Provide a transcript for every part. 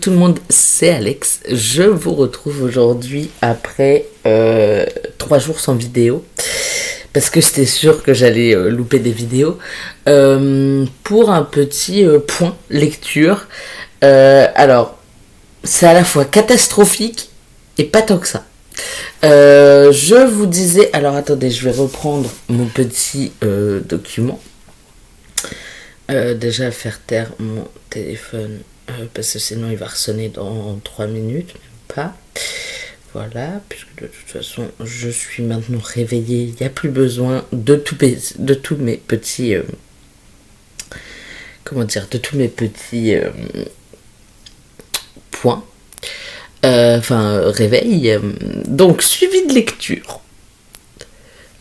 Tout le monde, c'est Alex. Je vous retrouve aujourd'hui après 3 jours sans vidéo. Parce que j'étais sûre que j'allais louper des vidéos. Pour un petit point lecture. Alors, c'est à la fois catastrophique et pas tant que ça. Je vous disais... Alors attendez, je vais reprendre mon petit document. Déjà faire taire mon téléphone. Parce que sinon il va ressonner dans 3 minutes, même pas. Voilà, puisque de toute façon je suis maintenant réveillée, il n'y a plus besoin de tous mes petits points, réveil. Donc suivi de lecture.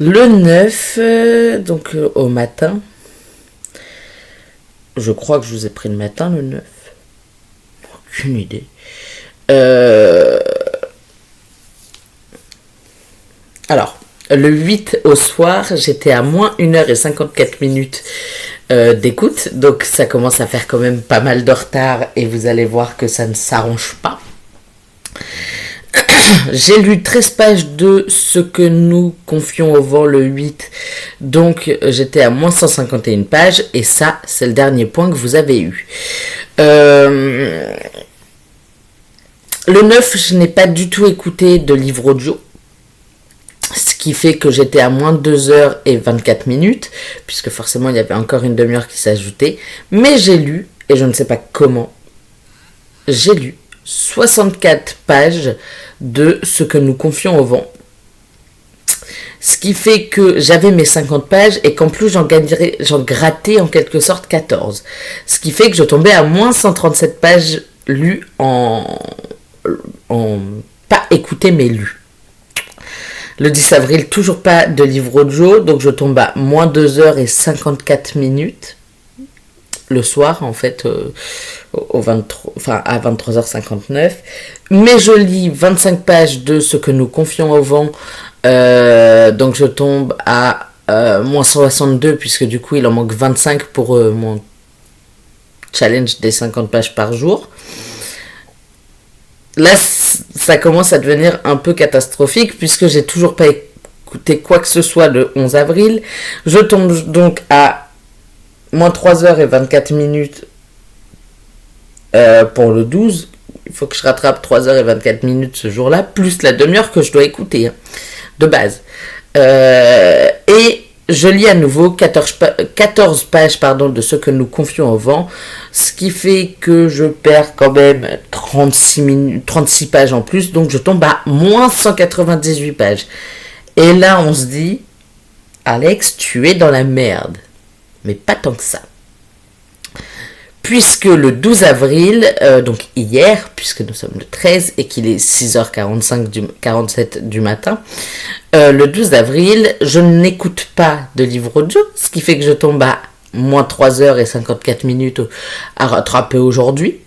Le 9, au matin, je crois que je vous ai pris le matin, le 9. Aucune idée. Alors, le 8 au soir, j'étais à moins 1h54 d'écoute. Donc, ça commence à faire quand même pas mal de retard et vous allez voir que ça ne s'arrange pas. J'ai lu 13 pages de Ce que nous confions au vent le 8. Donc, j'étais à moins 151 pages. Et ça, c'est le dernier point que vous avez eu. Le 9, je n'ai pas du tout écouté de livre audio. Ce qui fait que j'étais à moins de 2h24. Puisque forcément, il y avait encore une demi-heure qui s'ajoutait. Mais j'ai lu, et je ne sais pas comment, j'ai lu 64 pages de Ce que nous confions au vent. Ce qui fait que j'avais mes 50 pages et qu'en plus j'en grattais en quelque sorte 14. Ce qui fait que je tombais à moins 137 pages lues en pas écoutées mais lues. Le 10 avril, toujours pas de livre audio, donc je tombe à moins 2h54 le soir en fait à 23h59, mais je lis 25 pages de Ce que nous confions au vent, donc je tombe à moins 162 puisque du coup il en manque 25 pour mon challenge des 50 pages par jour. Là ça commence à devenir un peu catastrophique puisque j'ai toujours pas écouté quoi que ce soit le 11 avril. Je tombe donc à moins 3h24 pour le 12. Il faut que je rattrape 3h24 ce jour-là, plus la demi-heure que je dois écouter, de base. Et je lis à nouveau 14 pages de Ce que nous confions au vent, ce qui fait que je perds quand même 36 pages en plus, donc je tombe à moins 198 pages. Et là, on se dit, Alex, tu es dans la merde. Mais pas tant que ça. Puisque le 12 avril, donc hier, puisque nous sommes le 13 et qu'il est 6h47 du matin, le 12 avril, je n'écoute pas de livre audio, ce qui fait que je tombe à moins 3h54 à rattraper aujourd'hui,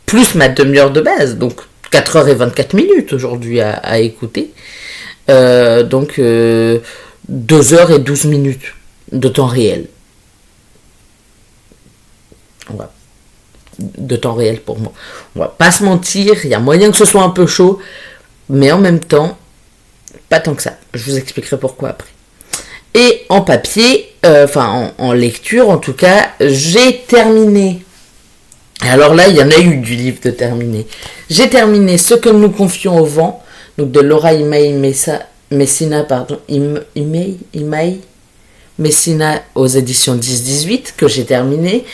plus ma demi-heure de base, donc 4h24 aujourd'hui à écouter, donc 2h12 de temps réel. De temps réel pour moi. On va pas se mentir, il y a moyen que ce soit un peu chaud, mais en même temps, pas tant que ça. Je vous expliquerai pourquoi après. Et en papier, en lecture en tout cas, j'ai terminé. Alors là, il y en a eu du livre de terminer. J'ai terminé Ce que nous confions au vent, donc de Laura Messina aux éditions 10-18 que j'ai terminé.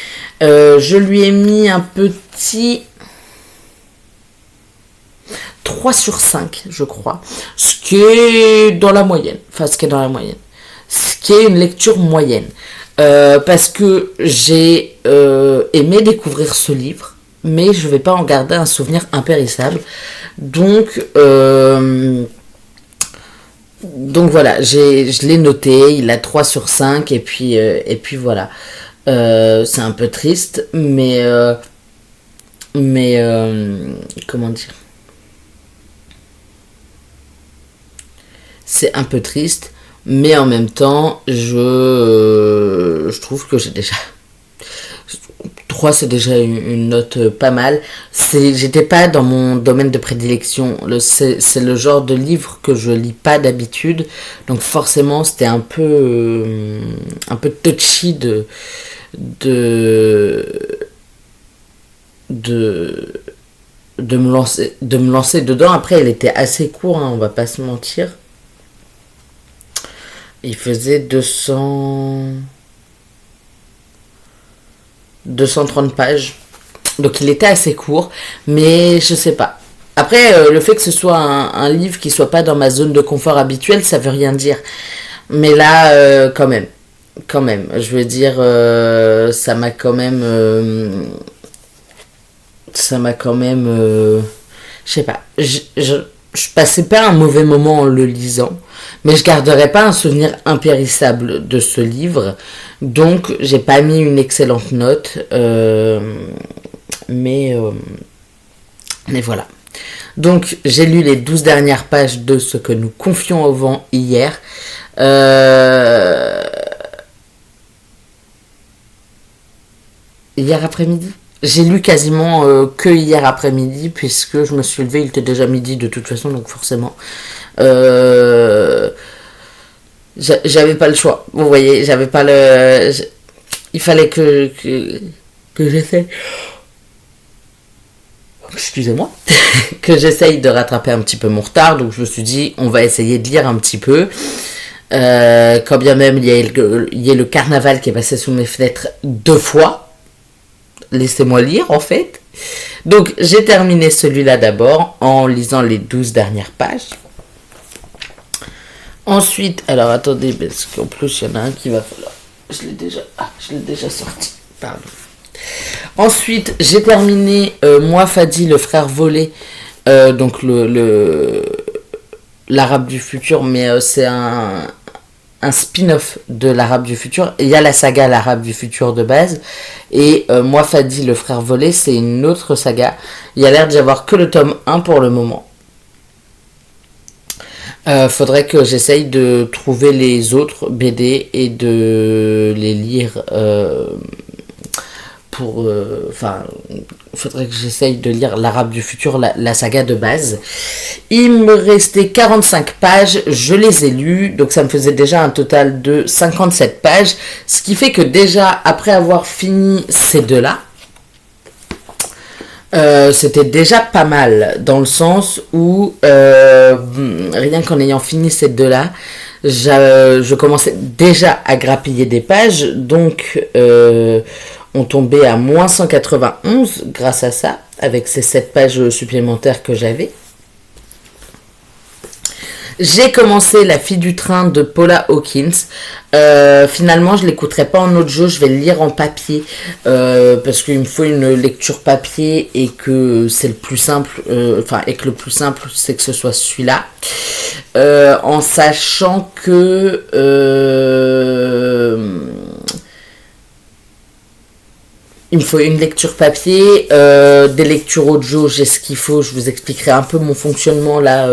Je lui ai mis un petit 3 sur 5, je crois. Ce qui est dans la moyenne. Ce qui est une lecture moyenne. Parce que j'ai aimé découvrir ce livre, mais je ne vais pas en garder un souvenir impérissable. Donc voilà, je l'ai noté, il a 3 sur 5 et puis voilà. C'est un peu triste, mais comment dire, c'est un peu triste, mais en même temps je trouve que j'ai déjà 3, c'est déjà une note pas mal. J'étais pas dans mon domaine de prédilection. C'est le genre de livre que je lis pas d'habitude. Donc forcément, c'était un peu touchy de, de, de me lancer dedans. Après, il était assez court, hein, on va pas se mentir. Il faisait 230 pages. Donc il était assez court, mais je sais pas. Après, le fait que ce soit un livre qui soit pas dans ma zone de confort habituelle, ça veut rien dire. Mais là, quand même. Quand même. Je veux dire, ça m'a quand même... je sais pas. Je passais pas un mauvais moment en le lisant, mais je garderai pas un souvenir impérissable de ce livre. Donc, j'ai pas mis une excellente note. Mais voilà. Donc, j'ai lu les 12 dernières pages de Ce que nous confions au vent hier. Hier après-midi. J'ai lu quasiment que hier après-midi, puisque je me suis levée, il était déjà midi de toute façon, donc forcément. Euh, J'avais pas le choix. Vous voyez, j'avais pas le. Il fallait que j'essaie. Excusez-moi. Que j'essaye de rattraper un petit peu mon retard, donc je me suis dit, on va essayer de lire un petit peu. Quand bien même il y a le carnaval qui est passé sous mes fenêtres 2 fois. Laissez-moi lire en fait. Donc j'ai terminé celui-là d'abord en lisant les 12 dernières pages. Ensuite, alors attendez, parce qu'en plus il y en a un qui va falloir. Je l'ai déjà sorti. Pardon. Ensuite, j'ai terminé Moi Fadi, le frère volé. Donc l'Arabe du futur, mais c'est un spin-off de l'Arabe du futur. Il y a la saga l'Arabe du futur de base. Et Moi Fadi, le frère volé, c'est une autre saga. Il y a l'air d'y avoir que le tome 1 pour le moment. Faudrait que j'essaye de trouver les autres BD et de les lire faudrait que j'essaye de lire l'Arabe du futur, la saga de base. Il me restait 45 pages, je les ai lues, donc ça me faisait déjà un total de 57 pages, ce qui fait que déjà, après avoir fini ces deux-là, c'était déjà pas mal, dans le sens où, rien qu'en ayant fini ces deux-là, je commençais déjà à grappiller des pages, donc on tombait à moins 191 grâce à ça, avec ces 7 pages supplémentaires que j'avais. J'ai commencé La fille du train de Paula Hawkins. Finalement, je l'écouterai pas en audio, je vais le lire en papier parce qu'il me faut une lecture papier et que c'est le plus simple. Et que le plus simple, c'est que ce soit celui-là, en sachant que il me faut une lecture papier, des lectures audio, j'ai ce qu'il faut. Je vous expliquerai un peu mon fonctionnement là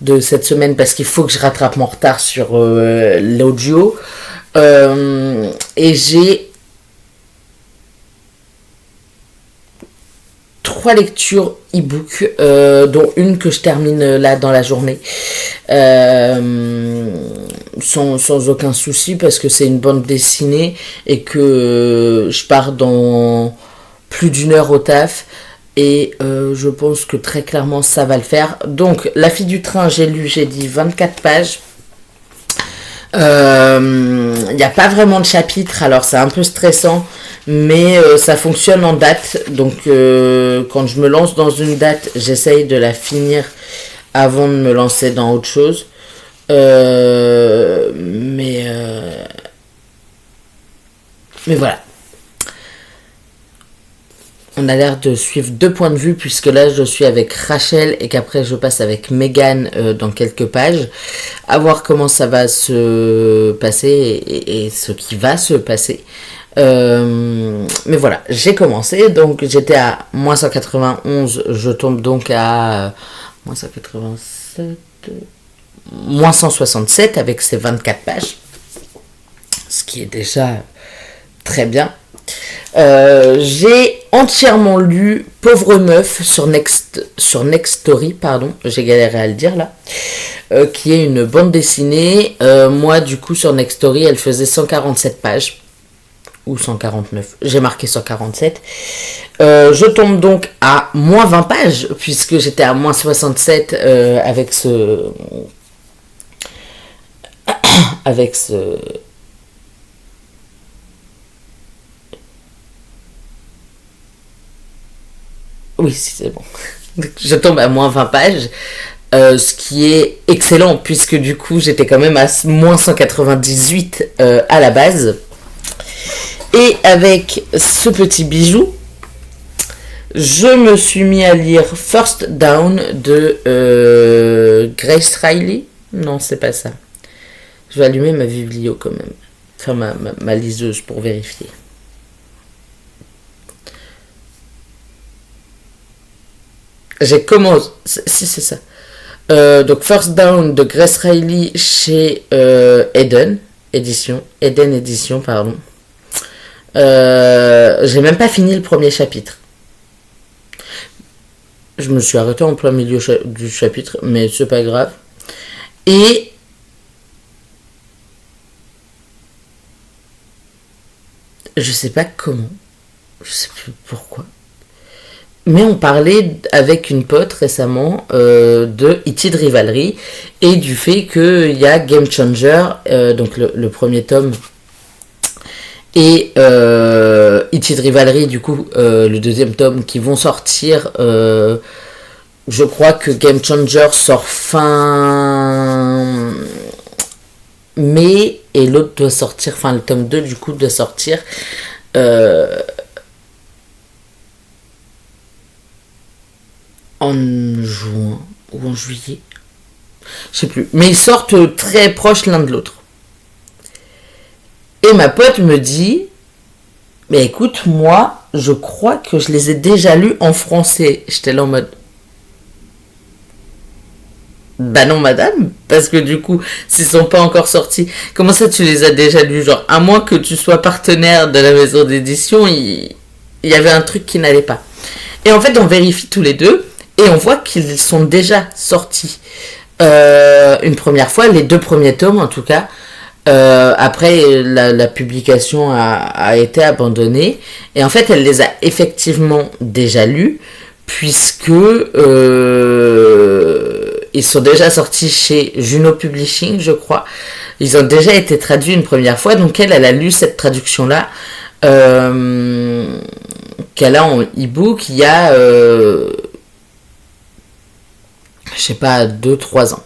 de cette semaine parce qu'il faut que je rattrape mon retard sur l'audio. Et j'ai 3 lectures e-book, dont une que je termine là dans la journée. Sans aucun souci parce que c'est une bande dessinée et que je pars dans plus d'1 heure au taf et je pense que très clairement ça va le faire. Donc La fille du train, j'ai dit 24 pages. Il n'y a pas vraiment de chapitre, alors c'est un peu stressant, mais ça fonctionne en date. Donc quand je me lance dans une date, j'essaye de la finir avant de me lancer dans autre chose. Mais voilà. On a l'air de suivre 2 points de vue puisque là je suis avec Rachel et qu'après je passe avec Megan dans quelques pages. À voir comment ça va se passer et ce qui va se passer. Mais voilà, j'ai commencé, donc j'étais à moins 191, je tombe donc à moins 187, moins 167 avec ces 24 pages, ce qui est déjà très bien. J'ai entièrement lu Pauvre Meuf sur Nextory, pardon, j'ai galéré à le dire là, qui est une bande dessinée. Moi, du coup, sur Nextory, elle faisait 147 pages, ou 149, j'ai marqué 147. Je tombe donc à moins 20 pages, puisque j'étais à moins 67 avec ce... avec ce... Oui, si c'est bon. Je tombe à moins 20 pages, ce qui est excellent, puisque du coup, j'étais quand même à moins 198 à la base. Et avec ce petit bijou, je me suis mis à lire First Down de Grace Riley. Non, c'est pas ça. Je vais allumer ma biblio quand même. Enfin, ma liseuse pour vérifier. J'ai commencé. Si, c'est ça. Donc, First Down de Grace Riley chez Eden Édition, pardon. J'ai même pas fini le premier chapitre. Je me suis arrêté en plein milieu du chapitre, mais c'est pas grave. Et je sais pas comment, je sais plus pourquoi, mais on parlait avec une pote récemment de E.T. de Rivalry et du fait qu'il y a Game Changer, donc le premier tome, et E.T. de Rivalry, du coup, le deuxième tome, qui vont sortir. Je crois que Game Changer sort fin mai et l'autre doit sortir, enfin le tome 2 du coup doit sortir en juin ou en juillet. Je sais plus. Mais ils sortent très proches l'un de l'autre. Et ma pote me dit, mais écoute, moi, je crois que je les ai déjà lus en français. J'étais là en mode, bah non, madame, parce que du coup, s'ils sont pas encore sortis, comment ça tu les as déjà lus? Genre, à moins que tu sois partenaire de la maison d'édition, il y avait un truc qui n'allait pas. Et en fait, on vérifie tous les deux et on voit qu'ils sont déjà sortis une première fois, les 2 premiers tomes en tout cas. Après, la publication a été abandonnée. Et en fait, elle les a effectivement déjà lus, puisque ils sont déjà sortis chez Juno Publishing, je crois. Ils ont déjà été traduits une première fois. Donc, elle a lu cette traduction-là, qu'elle a en e-book il y a, je sais pas, 2-3 ans.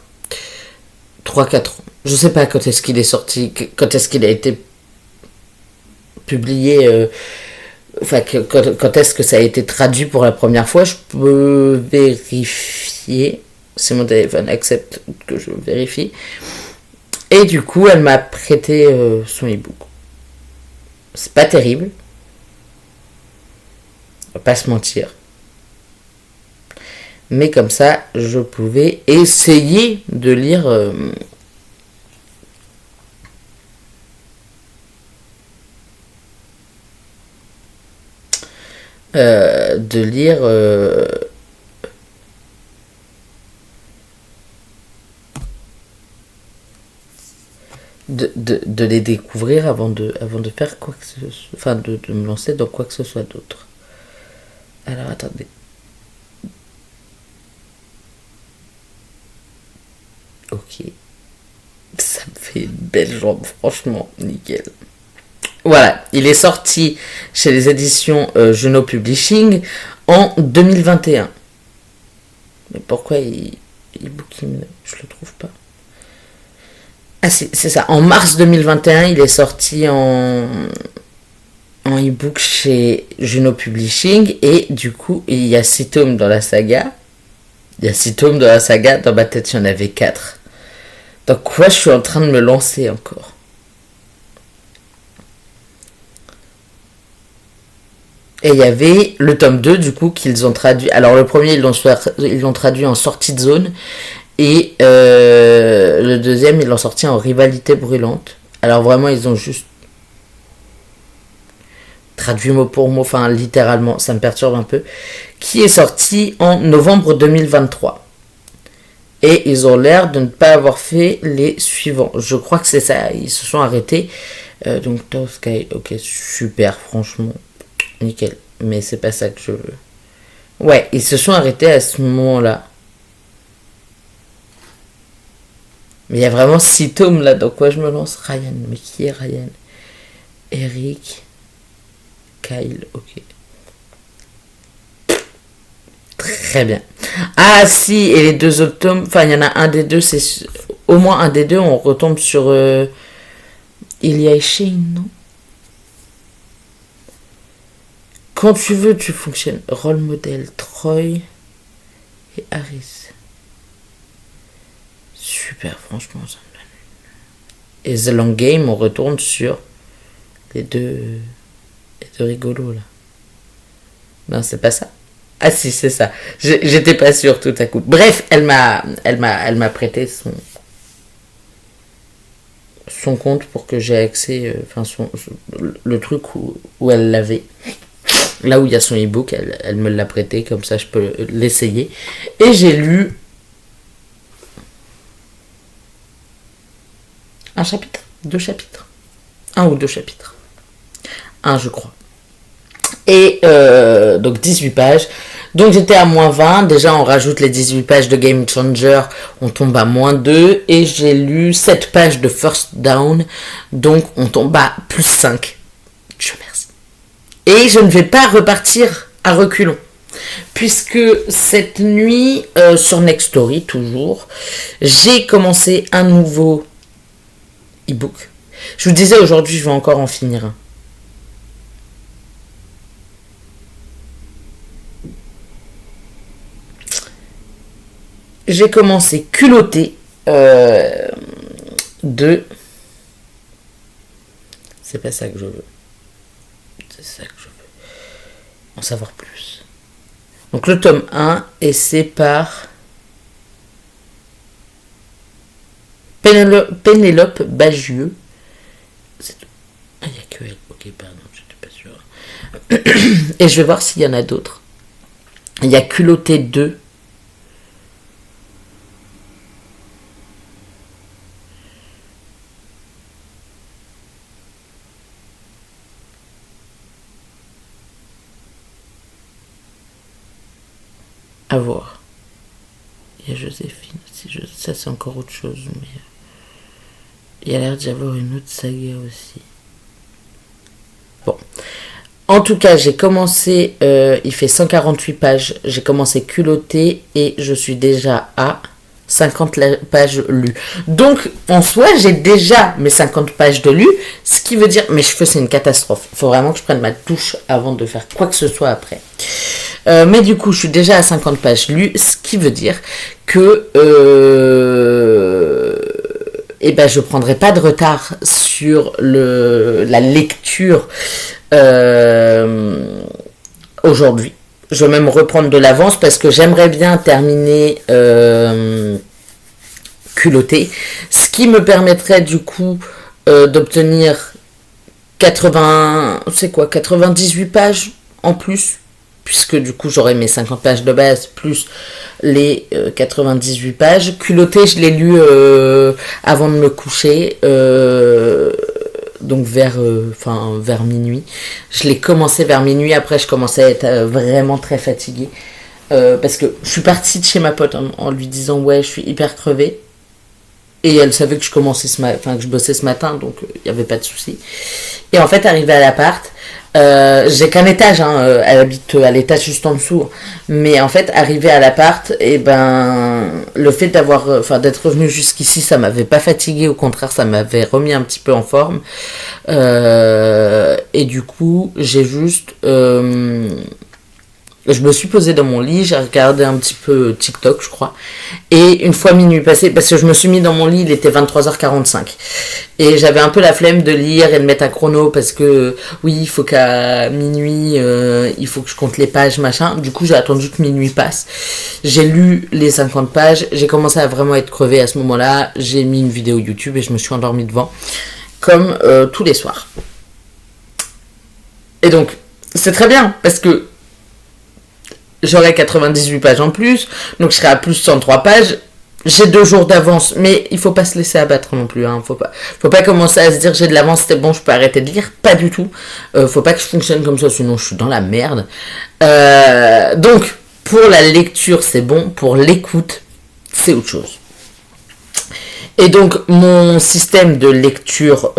3-4 ans. Je sais pas quand est-ce qu'il est sorti, quand est-ce qu'il a été publié, enfin quand est-ce que ça a été traduit pour la première fois. Je peux vérifier, si mon téléphone accepte que je vérifie. Et du coup, elle m'a prêté son e-book. C'est pas terrible, on va pas se mentir. Mais comme ça, je pouvais essayer de lire de les découvrir avant de faire quoi que ce soit, enfin de me lancer dans quoi que ce soit d'autre. Alors attendez. Ok. Ça me fait une belle jambe, franchement, nickel. Voilà, il est sorti chez les éditions Juno Publishing en 2021. Mais pourquoi e-booking, je le trouve pas. Ah c'est ça, en mars 2021, il est sorti en e-book chez Juno Publishing et du coup, il y a 6 tomes dans la saga. Il y a 6 tomes dans la saga, dans ma tête, il y en avait 4. Donc quoi, je suis en train de me lancer encore. Et il y avait le tome 2 du coup qu'ils ont traduit. Alors le premier ils l'ont traduit en sortie de zone. Et le deuxième ils l'ont sorti en rivalité brûlante. Alors vraiment ils ont juste traduit mot pour mot, enfin littéralement, ça me perturbe un peu, qui est sorti en novembre 2023. Et ils ont l'air de ne pas avoir fait les suivants. Je crois que c'est ça, ils se sont arrêtés. Donc Tall Sky, ok, super, franchement, nickel. Mais c'est pas ça que je veux. Ouais, ils se sont arrêtés à ce moment-là. Mais il y a vraiment 6 tomes là, dans quoi je me lance? Ryan, mais qui est Ryan? Eric, Kyle, ok. Très bien. Ah si, et les 2 autres tomes, enfin il y en a un des deux, c'est au moins un des deux, on retombe sur Ilya et Shane, non? Quand tu veux, tu fonctionnes. Role model, Troy et Harris. Super, franchement, ça me donne. Et The Long Game, on retourne sur les deux rigolos là. Non, c'est pas ça. Ah si, c'est ça. J'étais pas sûre tout à coup. Bref, elle m'a prêté son compte pour que j'ai accès, enfin le truc où elle l'avait. Là où il y a son e-book, elle me l'a prêté, comme ça je peux l'essayer. Et j'ai lu un chapitre, 2 chapitres. 1 ou 2 chapitres. 1 je crois. Et donc 18 pages. Donc j'étais à moins 20. Déjà on rajoute les 18 pages de Game Changer. On tombe à moins 2. Et j'ai lu 7 pages de First Down. Donc on tombe à plus 5. Dieu merci. Et je ne vais pas repartir à reculons. Puisque cette nuit, sur Nextory toujours, j'ai commencé un nouveau e-book. Je vous disais aujourd'hui je vais encore en finir un. J'ai commencé culotté de... C'est pas ça que je veux. C'est ça que je veux. En savoir plus. Donc le tome 1, et c'est par Pénélope Bagieux. Ah, il n'y a que elle. Ok, pardon, j'étais pas sûr. Et je vais voir s'il y en a d'autres. Il y a Culotté 2. À voir. Il y a Joséphine aussi. Ça, c'est encore autre chose. Mais il y a l'air d'y avoir une autre saga aussi. Bon. En tout cas, j'ai commencé. Il fait 148 pages. J'ai commencé culotté et je suis déjà à 50 pages lues. Donc, en soi, j'ai déjà mes 50 pages de lues. Ce qui veut dire. Mes cheveux, c'est une catastrophe. Il faut vraiment que je prenne ma douche avant de faire quoi que ce soit après. Mais du coup, je suis déjà à 50 pages lues, ce qui veut dire que je prendrai pas de retard sur la lecture aujourd'hui. Je vais même reprendre de l'avance parce que j'aimerais bien terminer culotté, ce qui me permettrait du coup d'obtenir 98 pages en plus, puisque du coup j'aurai mes 50 pages de base plus les 98 pages. Culotté, je l'ai lu avant de me coucher, donc vers minuit. Je l'ai commencé vers minuit, après je commençais à être vraiment très fatiguée, parce que je suis partie de chez ma pote en lui disant ouais je suis hyper crevée. Et elle savait que je commençais que je bossais ce matin, donc il n'y avait pas de souci. Et en fait, arrivé à l'appart, j'ai qu'un étage, elle habite à l'étage juste en dessous. Mais en fait, arrivé à l'appart, le fait d'être revenu jusqu'ici, ça m'avait pas fatigué, au contraire, ça m'avait remis un petit peu en forme. Et du coup, j'ai juste... je me suis posée dans mon lit, j'ai regardé un petit peu TikTok, je crois. Et une fois minuit passé, parce que je me suis mis dans mon lit, il était 23h45. Et j'avais un peu la flemme de lire et de mettre un chrono, parce que oui, il faut qu'à minuit, il faut que je compte les pages, machin. Du coup, j'ai attendu que minuit passe. J'ai lu les 50 pages, j'ai commencé à vraiment être crevée à ce moment-là. J'ai mis une vidéo YouTube et je me suis endormie devant, comme tous les soirs. Et donc, c'est très bien, parce que j'aurai 98 pages en plus, donc je serai à plus 103 pages. J'ai 2 jours d'avance, mais il faut pas se laisser abattre non plus. Faut pas commencer à se dire j'ai de l'avance, c'est bon, je peux arrêter de lire. Pas du tout. Faut pas que je fonctionne comme ça, sinon je suis dans la merde. Donc, pour la lecture, c'est bon. Pour l'écoute, c'est autre chose. Et donc, mon système de lecture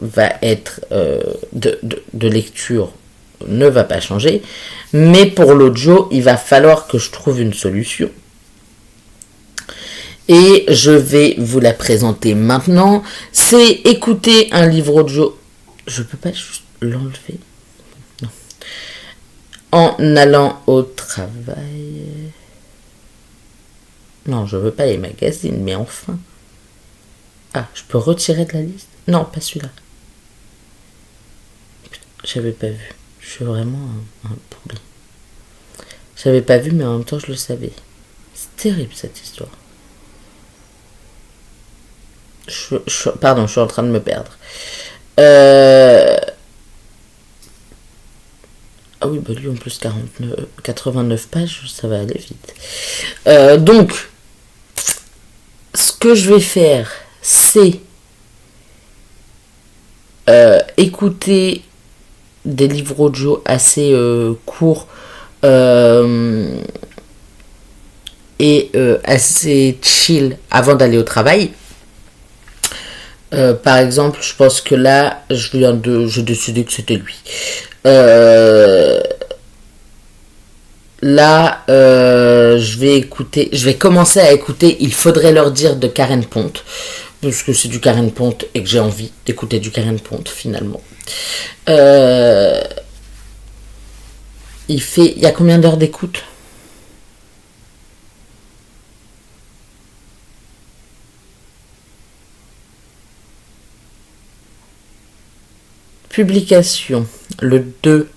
va être de lecture ne va pas changer. Mais pour l'audio, il va falloir que je trouve une solution. Et je vais vous la présenter maintenant. C'est écouter un livre audio. Je peux pas juste l'enlever. Non. En allant au travail. Non, je veux pas les magazines, mais enfin. Ah, je peux retirer de la liste? Non, pas celui-là. J'avais pas vu. Je suis vraiment un poulet. J'avais pas vu, mais en même temps, je le savais. C'est terrible cette histoire. Pardon, je suis en train de me perdre. Ah oui, bah lui en plus 89 pages, ça va aller vite. Donc, ce que je vais faire, c'est écouter des livres audio assez courts et assez chill avant d'aller au travail. Par exemple, je pense que là, j'ai décidé que c'était lui. Là, je vais commencer à écouter Il faudrait leur dire de Karen Ponte, parce que c'est du Karen Ponte et que j'ai envie d'écouter du Karen Ponte finalement. Il y a combien d'heures d'écoute ? Publication le 2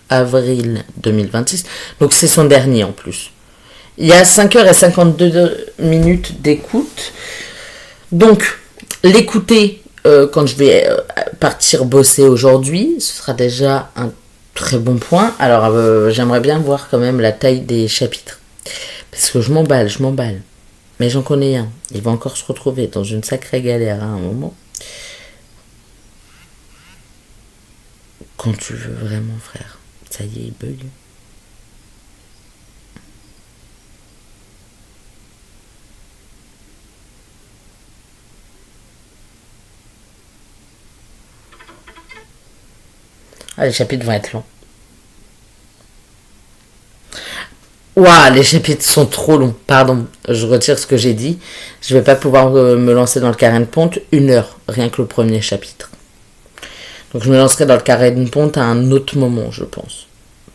avril 2026. Donc c'est son dernier en plus. Il y a 5h52 d'écoute. Donc l'écouter quand je vais partir bosser aujourd'hui, ce sera déjà un très bon point. Alors j'aimerais bien voir quand même la taille des chapitres. Parce que je m'emballe. Mais j'en connais un. Il va encore se retrouver dans une sacrée galère à un moment. Quand tu veux vraiment, frère. Ça y est, il bug. Ah, les chapitres vont être longs. Ouah, les chapitres sont trop longs. Pardon, je retire ce que j'ai dit. Je vais pas pouvoir me lancer dans le Karen Ponte 1 heure, rien que le premier chapitre. Donc je me lancerai dans le Karen Ponte à un autre moment, je pense.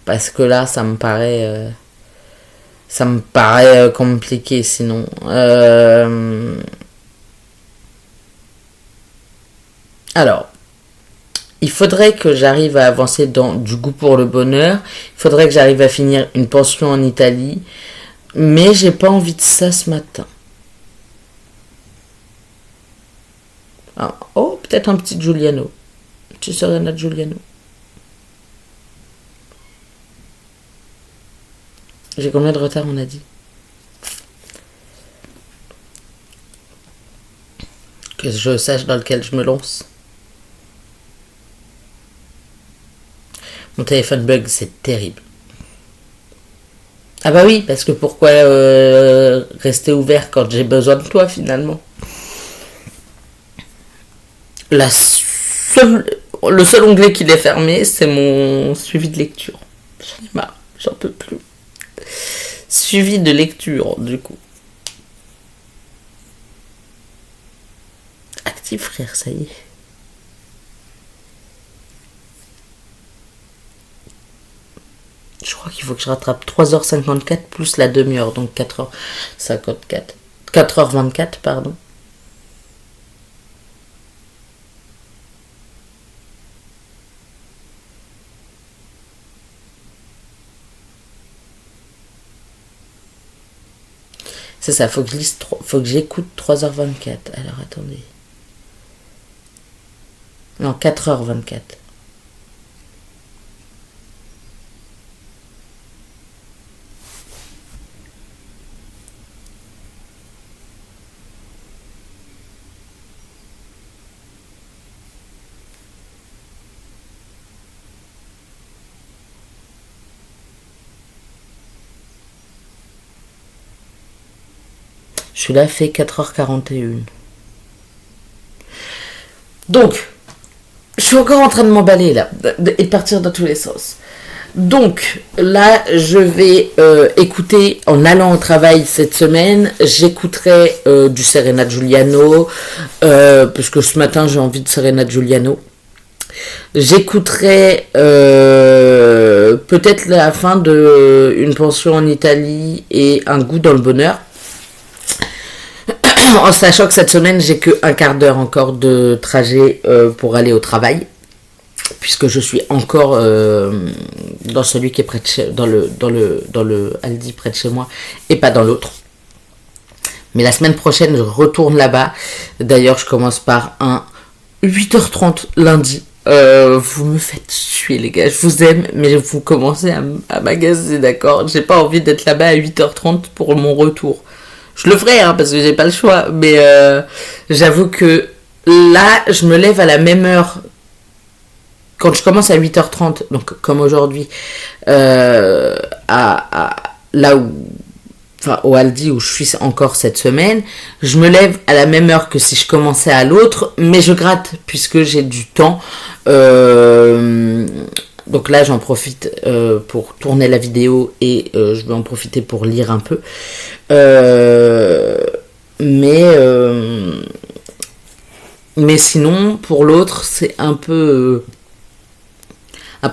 Parce que là, ça me paraît compliqué sinon. Alors, il faudrait que j'arrive à avancer dans du goût pour le bonheur. Il faudrait que j'arrive à finir une pension en Italie. Mais j'ai pas envie de ça ce matin. Ah, oh, peut-être un petit Giuliano. Tu serais notre Giuliano. J'ai combien de retard on a dit? Que je sache dans lequel je me lance. Mon téléphone bug, c'est terrible. Ah bah oui, parce que pourquoi rester ouvert quand j'ai besoin de toi finalement? Le seul onglet qui est fermé, c'est mon suivi de lecture. J'en ai marre, j'en peux plus. Suivi de lecture, du coup. Active, frère, ça y est. Je crois qu'il faut que je rattrape 3h54 plus la demi-heure, donc 4h54. 4h24, pardon. C'est ça, faut que j'écoute 3h24. Alors attendez. Non, 4h24. Celui-là fait 4h41. Donc, je suis encore en train de m'emballer là, et de partir dans tous les sens. Donc, là, je vais écouter, en allant au travail cette semaine, j'écouterai du Serena Giuliano, parce que ce matin, j'ai envie de Serena Giuliano. J'écouterai peut-être la fin de Une pension en Italie et Un goût dans le bonheur. En sachant que cette semaine, j'ai que un quart d'heure encore de trajet pour aller au travail. Puisque je suis encore dans celui qui est près de chez, dans le Aldi près de chez moi et pas dans l'autre. Mais la semaine prochaine, je retourne là-bas. D'ailleurs, je commence par un 8h30 lundi. Vous me faites suer, les gars. Je vous aime, mais vous commencez à m'agacer, d'accord? J'ai pas envie d'être là-bas à 8h30 pour mon retour. Je le ferai, hein, parce que j'ai pas le choix. Mais j'avoue que là, je me lève à la même heure. Quand je commence à 8h30, donc comme aujourd'hui, là où, enfin au Aldi où je suis encore cette semaine, je me lève à la même heure que si je commençais à l'autre, mais je gratte puisque j'ai du temps. Donc là, j'en profite pour tourner la vidéo et je vais en profiter pour lire un peu. Mais sinon, pour l'autre, c'est un peu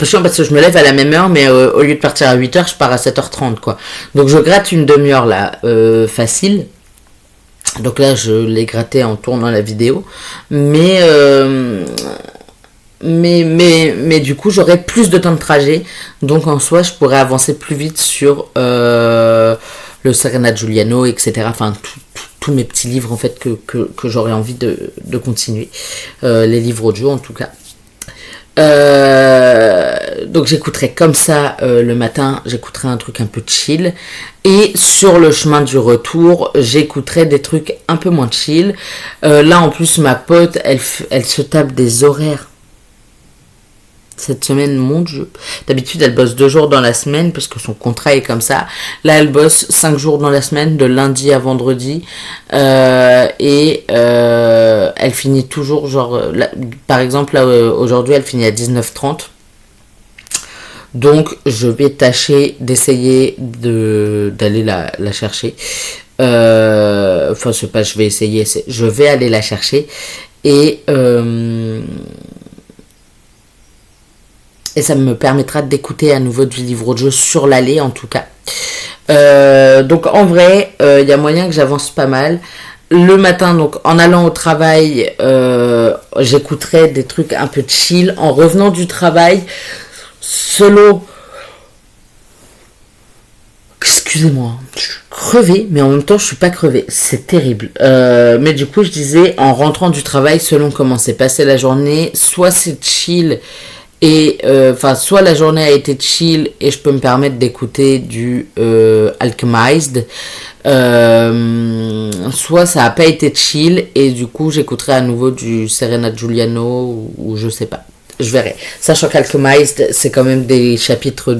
chiant parce que je me lève à la même heure, mais au lieu de partir à 8h, je pars à 7h30, quoi. Donc je gratte une demi-heure là, facile. Donc là, je l'ai gratté en tournant la vidéo. Mais du coup, j'aurai plus de temps de trajet. Donc en soi, je pourrais avancer plus vite sur le Serena Giuliano, etc. Enfin, tous mes petits livres, en fait, que j'aurais envie de continuer. Les livres audio, en tout cas. Donc j'écouterai comme ça le matin, j'écouterai un truc un peu chill et sur le chemin du retour j'écouterai des trucs un peu moins chill. Là en plus ma pote elle se tape des horaires cette semaine, mon Dieu. D'habitude elle bosse 2 jours dans la semaine parce que son contrat est comme ça. Là elle bosse 5 jours dans la semaine, de lundi à vendredi, et elle finit toujours genre là, par exemple là, aujourd'hui elle finit à 19h30. Donc je vais tâcher d'essayer d'aller la chercher. Enfin c'est pas je vais essayer, je vais aller la chercher et ça me permettra d'écouter à nouveau du livre audio sur l'allée en tout cas. Donc en vrai, y a moyen que j'avance pas mal. Le matin, donc en allant au travail, j'écouterai des trucs un peu chill. En revenant du travail, solo. Excusez-moi, je suis crevée, mais en même temps je suis pas crevée. C'est terrible. Mais du coup, je disais, en rentrant du travail, selon comment s'est passée la journée, soit c'est chill. Et soit la journée a été chill et je peux me permettre d'écouter du Alchemized, soit ça a pas été chill et du coup j'écouterai à nouveau du Serena Giuliano ou je sais pas, je verrai. Sachant qu'Alchemized c'est quand même des chapitres,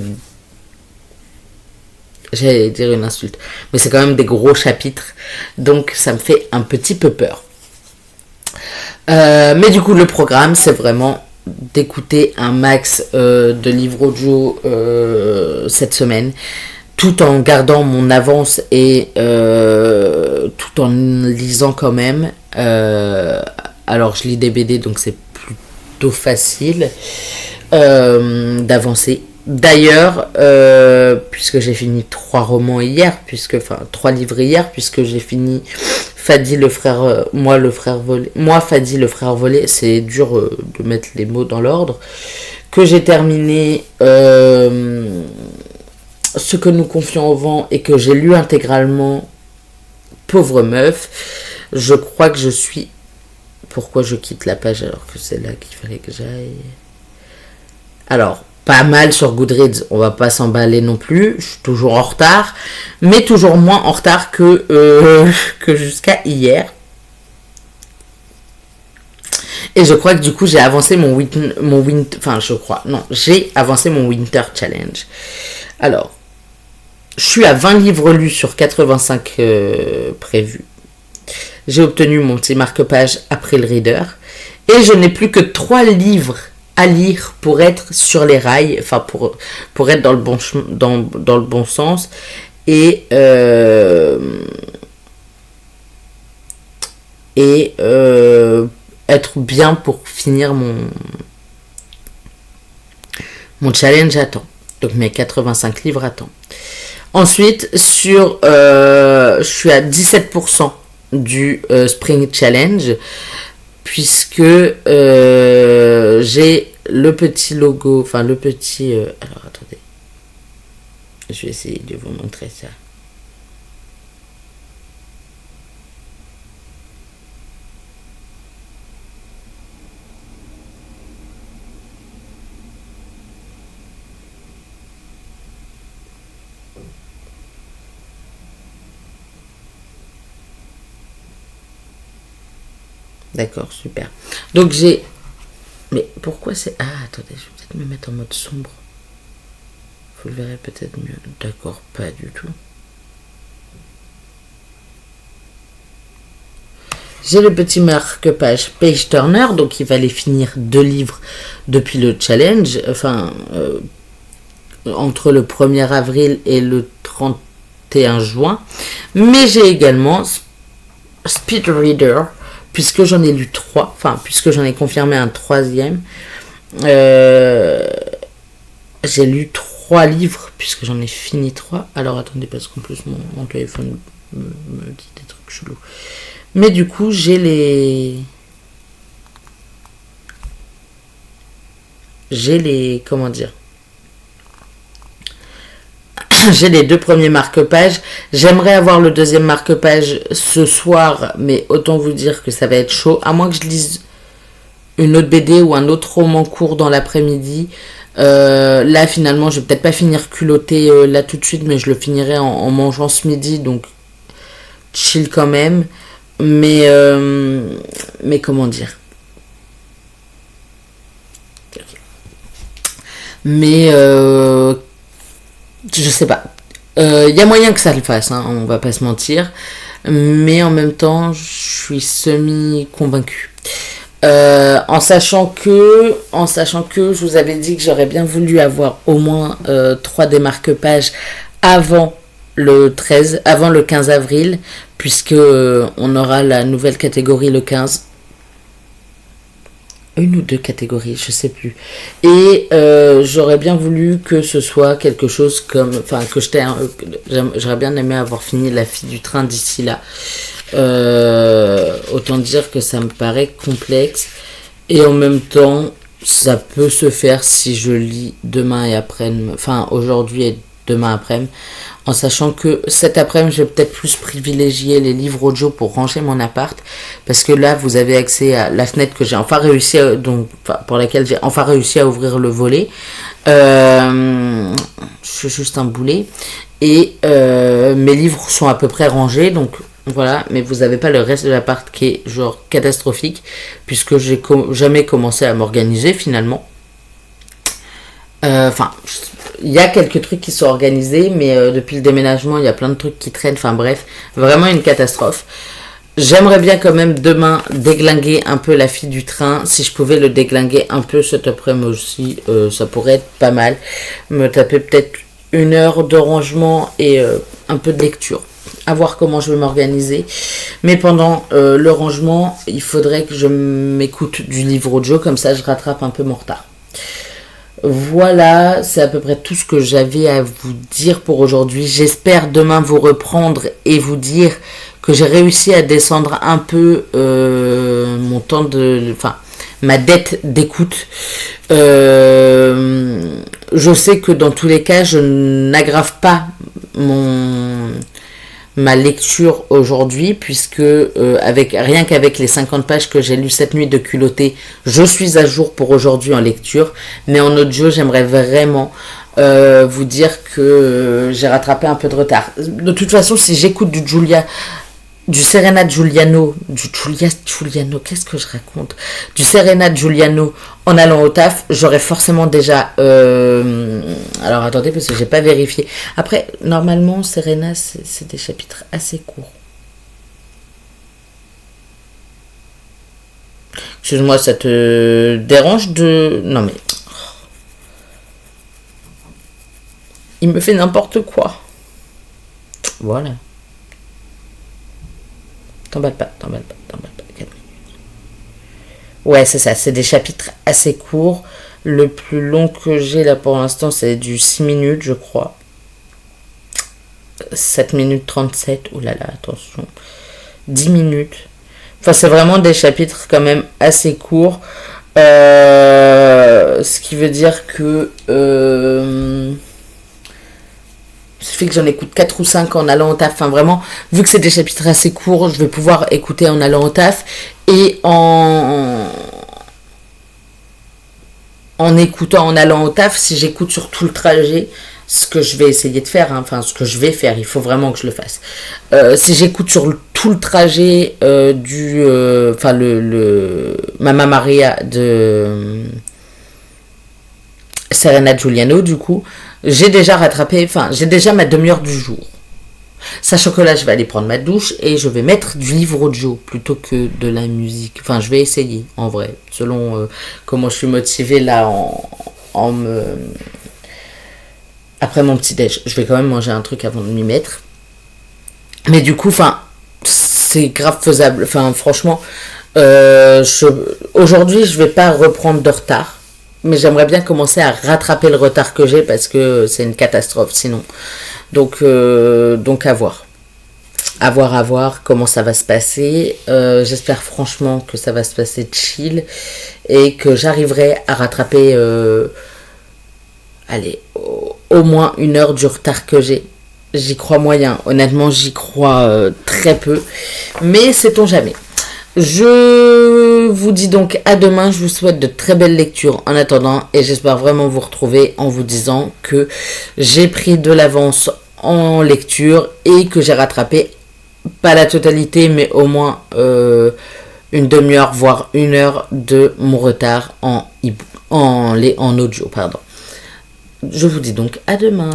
j'allais dire une insulte, mais c'est quand même des gros chapitres, donc ça me fait un petit peu peur. Mais du coup le programme c'est vraiment d'écouter un max de livres audio cette semaine, tout en gardant mon avance et tout en lisant quand même. Alors je lis des BD donc c'est plutôt facile d'avancer. D'ailleurs, puisque j'ai fini 3 romans hier, 3 livres hier, puisque j'ai fini Fadi le frère, Fadi le frère volé, c'est dur de mettre les mots dans l'ordre, que j'ai terminé Ce que nous confions au vent et que j'ai lu intégralement, Pauvre meuf. Je crois que je suis... Pourquoi je quitte la page alors que c'est là qu'il fallait que j'aille? Alors, pas mal sur Goodreads, on va pas s'emballer non plus, je suis toujours en retard, mais toujours moins en retard que jusqu'à hier. Et je crois que du coup j'ai avancé j'ai avancé mon Winter Challenge. Alors, je suis à 20 livres lus sur 85 prévus. J'ai obtenu mon petit marque-page après le reader. Et je n'ai plus que 3 livres à lire pour être sur les rails, enfin pour être dans le bon, dans le bon sens. Et être bien pour finir mon challenge à temps. Donc mes 85 livres à temps. Ensuite, je suis à 17% du Spring Challenge, puisque j'ai le petit logo, enfin le petit... alors attendez, je vais essayer de vous montrer ça. D'accord, super. Donc j'ai... Mais pourquoi c'est... Ah, attendez, je vais peut-être me mettre en mode sombre. Vous le verrez peut-être mieux. D'accord, pas du tout. J'ai le petit marque-page Page Turner, donc il va les finir 2 livres depuis le challenge. Enfin, entre le 1er avril et le 31 juin. Mais j'ai également Speed Reader, puisque j'en ai lu 3, enfin, puisque j'en ai confirmé un 3e, j'ai lu 3 livres, puisque j'en ai fini 3. Alors attendez, parce qu'en plus mon téléphone me dit des trucs chelous. Mais du coup, j'ai les... Comment dire, j'ai les 2 premiers marque-pages. J'aimerais avoir le 2e marque-page ce soir, mais autant vous dire que ça va être chaud. À moins que je lise une autre BD ou un autre roman court dans l'après-midi. Là, finalement, je vais peut-être pas finir culotté là tout de suite, mais je le finirai en mangeant ce midi, donc chill quand même. Mais comment dire, mais je sais pas. Y a moyen que ça le fasse, hein, on va pas se mentir. Mais en même temps, je suis semi-convaincue. En sachant que je vous avais dit que j'aurais bien voulu avoir au moins 3 des marque-pages avant le 15 avril, puisque on aura la nouvelle catégorie le 15. Une ou 2 catégories, je sais plus. Et j'aurais bien voulu que ce soit quelque chose comme... Enfin, j'aurais bien aimé avoir fini La fille du train d'ici là. Autant dire que ça me paraît complexe. Et en même temps, ça peut se faire si je lis demain et après-midi. Enfin, aujourd'hui et demain après-midi. En sachant que cet après-midi, je vais peut-être plus privilégier les livres audio pour ranger mon appart. Parce que là, vous avez accès à la fenêtre que j'ai enfin réussi à, pour laquelle j'ai enfin réussi à ouvrir le volet. Je suis juste un boulet. Et mes livres sont à peu près rangés. Donc voilà, mais vous n'avez pas le reste de l'appart qui est genre catastrophique. Puisque j'ai jamais commencé à m'organiser finalement. Enfin... Il y a quelques trucs qui sont organisés, mais depuis le déménagement, il y a plein de trucs qui traînent. Enfin bref, vraiment une catastrophe. J'aimerais bien quand même demain déglinguer un peu La fille du train. Si je pouvais le déglinguer un peu cet après-midi aussi, ça pourrait être pas mal. Me taper peut-être 1 heure de rangement et un peu de lecture. À voir comment je vais m'organiser. Mais pendant le rangement, il faudrait que je m'écoute du livre audio, comme ça je rattrape un peu mon retard. Voilà, c'est à peu près tout ce que j'avais à vous dire pour aujourd'hui. J'espère demain vous reprendre et vous dire que j'ai réussi à descendre un peu mon temps ma dette d'écoute. Je sais que dans tous les cas, je n'aggrave pas ma lecture aujourd'hui, puisque rien qu'avec les 50 pages que j'ai lues cette nuit de culotté, je suis à jour pour aujourd'hui en lecture. Mais en audio, j'aimerais vraiment vous dire que j'ai rattrapé un peu de retard. De toute façon, si j'écoute du Serena Giuliano, qu'est-ce que je raconte, du Serena Giuliano en allant au taf, j'aurais forcément déjà alors attendez, parce que j'ai pas vérifié. Après, normalement Serena, c'est des chapitres assez courts. Excuse-moi, ça te dérange de... Non mais... Il me fait n'importe quoi. Voilà. T'emballe pas. Ouais, c'est ça, c'est des chapitres assez courts. Le plus long que j'ai là pour l'instant, c'est du 6 minutes, je crois. 7 minutes 37. Ouh là là, attention. 10 minutes. Enfin, c'est vraiment des chapitres quand même assez courts. Ce qui veut dire que... ça fait que j'en écoute 4 ou 5 en allant au taf. Enfin, vraiment, vu que c'est des chapitres assez courts, je vais pouvoir écouter en allant au taf et en écoutant en allant au taf. Si j'écoute sur tout le trajet, ce que je vais essayer de faire, hein, enfin, ce que je vais faire, il faut vraiment que je le fasse. Si j'écoute sur tout le trajet enfin, le Mamma Maria de Serena Giuliano, du coup, j'ai déjà rattrapé, enfin, j'ai déjà ma demi-heure du jour. Sachant que là, je vais aller prendre ma douche et je vais mettre du livre audio plutôt que de la musique. Enfin, je vais essayer, en vrai, selon comment je suis motivée là après mon petit-déj. Je vais quand même manger un truc avant de m'y mettre. Mais du coup, enfin, c'est grave faisable. Enfin, franchement, aujourd'hui, je vais pas reprendre de retard. Mais j'aimerais bien commencer à rattraper le retard que j'ai parce que c'est une catastrophe sinon. Donc à voir. À voir comment ça va se passer. J'espère franchement que ça va se passer chill et que j'arriverai à rattraper allez, au moins 1 heure du retard que j'ai. J'y crois moyen. Honnêtement, j'y crois très peu. Mais sait-on jamais. Je vous dis donc à demain, je vous souhaite de très belles lectures en attendant et j'espère vraiment vous retrouver en vous disant que j'ai pris de l'avance en lecture et que j'ai rattrapé, pas la totalité, mais au moins une demi-heure, voire 1 heure de mon retard en audio. Pardon. Je vous dis donc à demain.